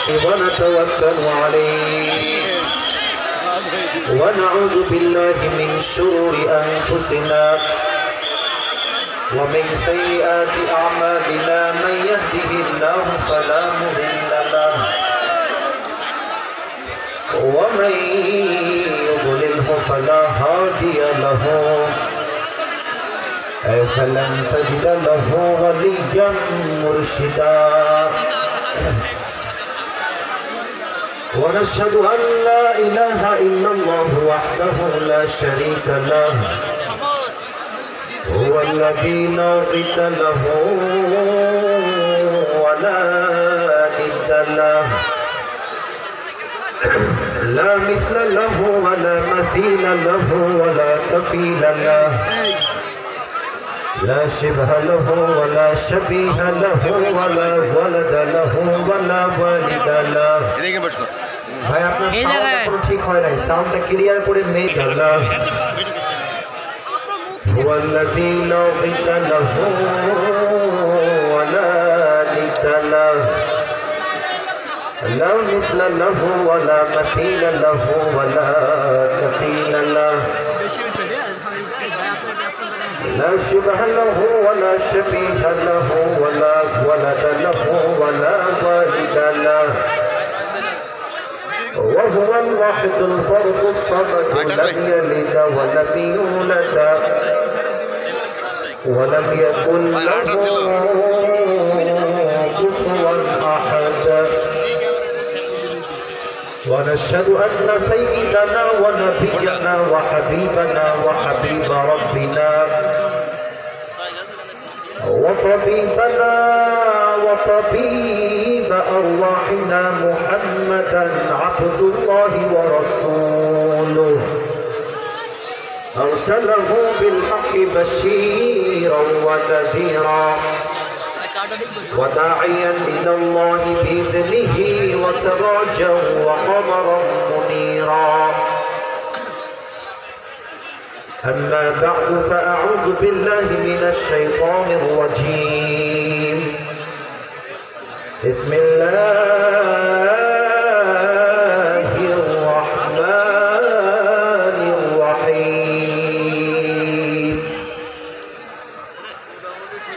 ونتوكل عليه ونعوذ بالله من شرور أنفسنا ومن سيئات أعمالنا من يهده الله فلا مضل له ومن يضلله فلا هادي له فلن تجد له وليا مرشدا ونشهد أن لا إله إلا الله وحده لا شريك له هو الذي لا ضد له ولا ند له لا مثل له ولا مثيل له ولا كفيل له لا شبه له ولا شبيه له ولا ولد له ولا والد له ভাই আপনার সাউন্ড পুরো ঠিক হয় নাই সাউন্ডটা ক্লিয়ার করে মেক আল্লাহ هو الذي لا ضد له ولا ند له لا مثل له ولا مثيل له ولا كفيل له لا شبه له ولا شبيه له ولا ولد له ولا والد له وهو الواحد الفرد الصمد لم يلد ولم يولد ولم يكن له كفوا أحد ونشهد أن سيدنا ونبينا وحبيبنا وحبيب ربنا وطبيبنا وطبيب أرواحنا محمدا عبد الله ورسوله أرسله بالحق بشيرا ونذيرا وداعيا إلى الله بإذنه وسراجا وقمرا منيرا أما بعد فأعوذ بالله من الشيطان الرجيم بسم الله الرحمن الرحيم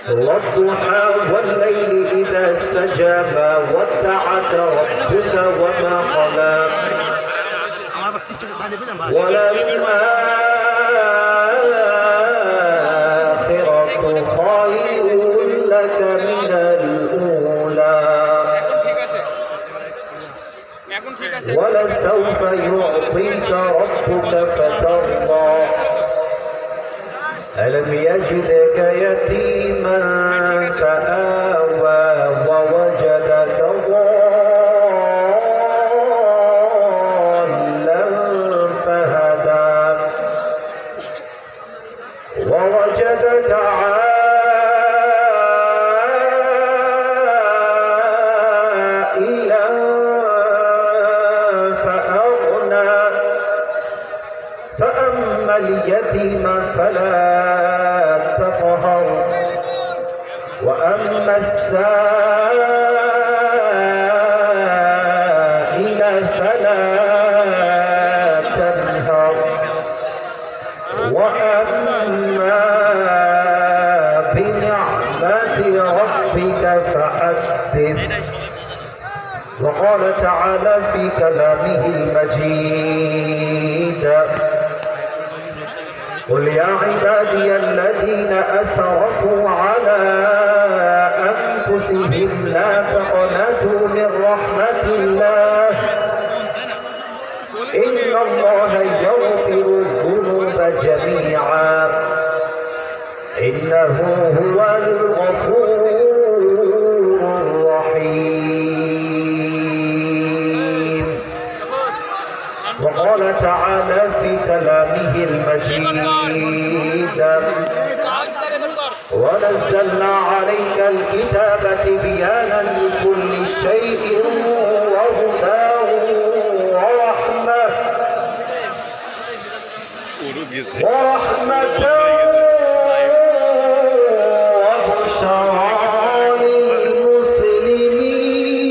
والضحى والليل إذا سجى ما ودعك ربك وما قلى وللآخرة خير لك من الأولى ولسوف يعطيك ربك فترضى ألم يجدك يتيما فآوى ووجدك ضالا فهدى ووجدك عائلا فأغنى فأما اليتيم فلا تقهر وأما السائل فلا تنهر وأما بنعمة ربك فحدث وقال تعالى في كلامه المجيد قل يا عبادي الذين أسرفوا على أنفسهم لا تقنطوا من رحمة الله إن الله يغفر الذنوب جميعا إنه هو الغفور الرحيم وقال تعالى في كلامه المجيد ونزلنا عليك الكتاب تبيانا لكل شيء وهدى ورحمة وبشرى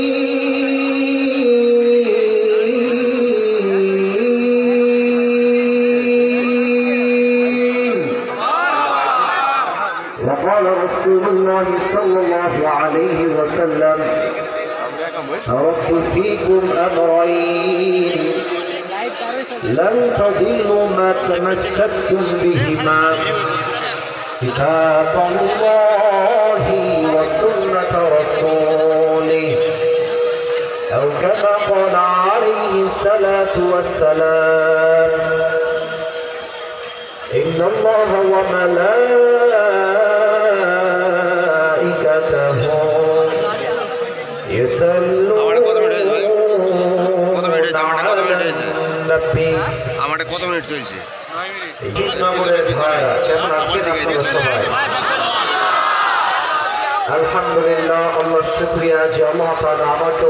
للمسلمين عليه وسلم تركت فيكم أمرين لن تضلوا ما تمسكتم بهما كتاب الله وسنة رسوله أو كما قال عليه الصلاة والسلام إن الله وملائكته يصلون على النبي আমারে কত মিনিট চলছে আলহামদুলিল্লাহ আল্লাহর শুকরিয়া যে আল্লাহ তাআলা আমাকে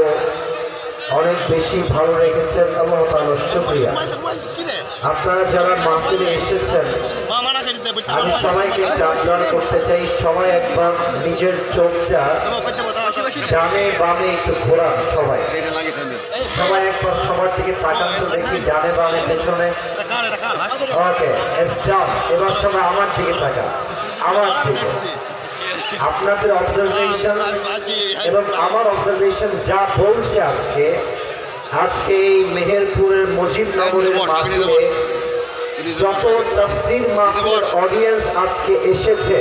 অনেক বেশি ভালো রেখেছেন আল্লাহ তাআলার শুকরিয়া আপনারা যারা মাহফিলে এসেছেন আমি সবাইকে জানান করতে চাই সবাই একবার নিজের চোখটা ডানে বামে একটু ঘোরান সবাই একবার সবার দিকে তাকান তো দেখি ডানে বামে পেছনে ওকে স্টপ এবার সবাই আমার দিকে তাকান আমার দিকে আপনাদের অবজারভেশন এবং আমার অবজারভেশন যা বলছে আজকে এই মেহেরপুরের মুজিবনগরের মাহফিলে যত তাফসীর মাহফিলের অডিয়েন্স আজকে এসেছে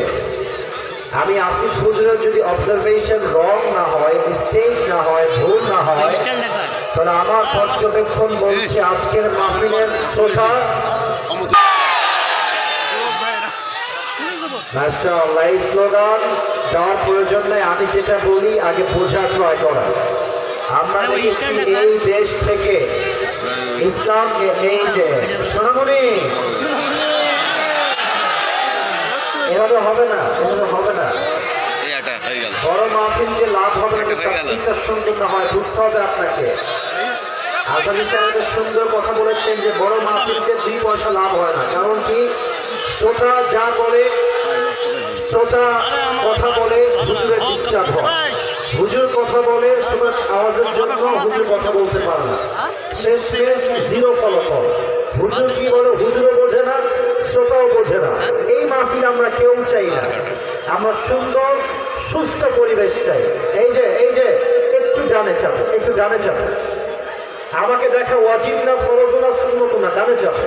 আমি আসিফ হুজুরের যদি অবজারভেশন রং না হয় মিস্টেক না হয় ভুল না হয় তাহলে আমার পর্যবেক্ষণ বলছে আজকের মাহফিলের শ্রোতা মাশাআল্লাহ এই স্লোগান দেওয়ার প্রয়োজন নেই আমি যেটা বলি আগে বোঝার ট্রাই করা আমরা দেখেছি এই দেশ থেকে ইসলামকে এই যে সোনামণি এভাবে হবে না বড় মাহফিলকে লাভ হবে না তাফসীরটা সুন্দর না হয় বুঝতে হবে আপনাকে আজানি সাহেব সুন্দর কথা বলেছেন যে বড় মাহফিলকে 2 পয়সা লাভ হয় না কারণ কি শ্রোতা যা বলে শ্রোতা কথা বলে হুজুরের ডিস্টার্ব হয় হুজুর কথা বলে শ্রোতার আওয়াজের জন্য হুজুর কথা বলতে পারে না শেষ জিরো ফলাফল হুজুর কি বলে হুজুরও বোঝে না শ্রোতাও বোঝে না এই মাহফিল আমরা কেউ চাই না আমরা সুন্দর সুস্থ পরিবেশ চাই এই যে একটু ডানে চাপো আমাকে দেখা ওয়াজিব না ফরজ না সুন্নত না ডানে চাপো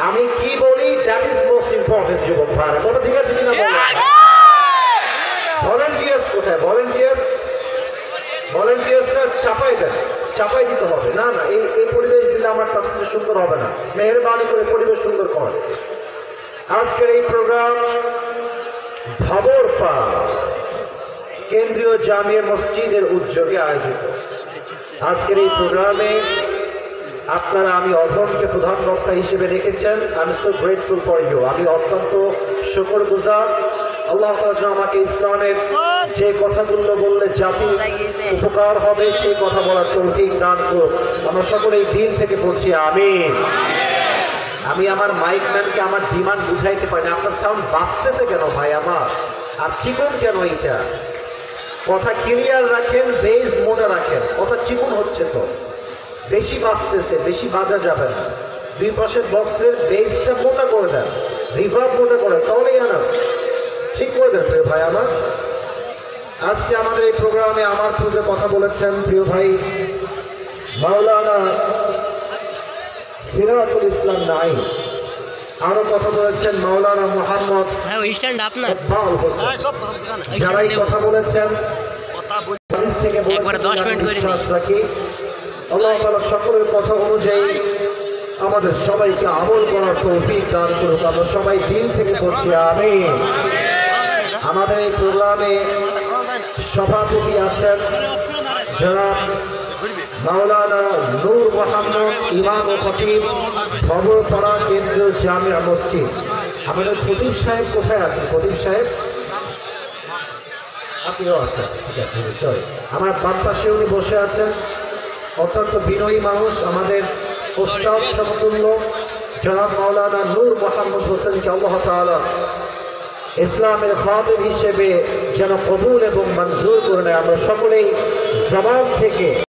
আমি কি বলি দ্যাট ইজ মোস্ট ইম্পর্টেন্ট যুবক ভাইরা কথা ঠিক আছে কিনা বলেন ভলান্টিয়ার্স কোথায় ভলান্টিয়ার্স চাপাই দিতে হবে না এই পরিবেশ দিলে আমার তাফসীর সুন্দর হবে না মেহেরবানি করে পরিবেশ সুন্দর কর আজকের এই প্রোগ্রাম ভাবরপাড়া কেন্দ্রীয় জামিয়া মসজিদের উদ্যোগে আয়োজিত আজকের এই প্রোগ্রামে আপনারা আমি অধমকে প্রধান বক্তা হিসেবে রেখেছেন আমি সো গ্রেটফুল ফর ইউ আমি অত্যন্ত শুকরগুজার আল্লাহ তাআলা আমাকে ইসলামের যে কথাগুলো বললে জাতি উপকার হবে সেই কথা বলার তৌফিক দান করুন আমরা সকলেই দিল থেকে বলছি আমিন আমি আমার মাইকম্যানকে আমার ডিমান্ড বুঝাইতে পারি না আপনার সাউন্ড বাজতেছে কেন ভাই আমার আর চিকন কেন এইটা কথা ক্লিয়ার রাখেন বেস মোটা রাখেন কথা চিকন হচ্ছে তো বেশি বাজতেছে বেশি বাজা যাবে না দুই পাশের বক্সের বেসটা মোটা করে দেন রিভার্ব মোটা করে তাহলেই আনা ঠিক করে দেন প্রিয় ভাই আমার আজকে আমাদের এই প্রোগ্রামে আমার পূর্বে কথা বলেছেন প্রিয় ভাই মাওলানা ফিরাতুল ইসলাম নাই আরো কথা বলেছেন মাওলানা মুহাম্মদ যারাই কথা বলেছেন একবার 10 মিনিট করে বিশ্বাস রাখি আল্লাহ তাআলা সকলের কথা অনুযায়ী আমাদের সবাইকে আমল করার তৌফিক দান করুক আমরা সবাই দিল থেকে বলছি আমিন আমাদের এই প্রোগ্রামে সভাপতি আছেন জনাব মাওলানা নূর মোহাম্মদ ইমাম ও খতিব ভাবরপাড়া কেন্দ্রীয় জামিয়া মসজিদ আমাদের খতিব সাহেব কোথায় আছেন খতিব সাহেব আপনিও আছেন ঠিক আছে সরি আমার বাম পাশে উনি বসে আছেন অত্যন্ত বিনয়ী মানুষ আমাদের ওস্তাদ সমতুল্য জনাব মাওলানা নূর মোহাম্মদ হোসেনকে আল্লাহ তাআলা ইসলামের খাদেম হিসেবে যেন কবুল এবং মঞ্জুর করে নেয় আমরা সকলেই জবান থেকে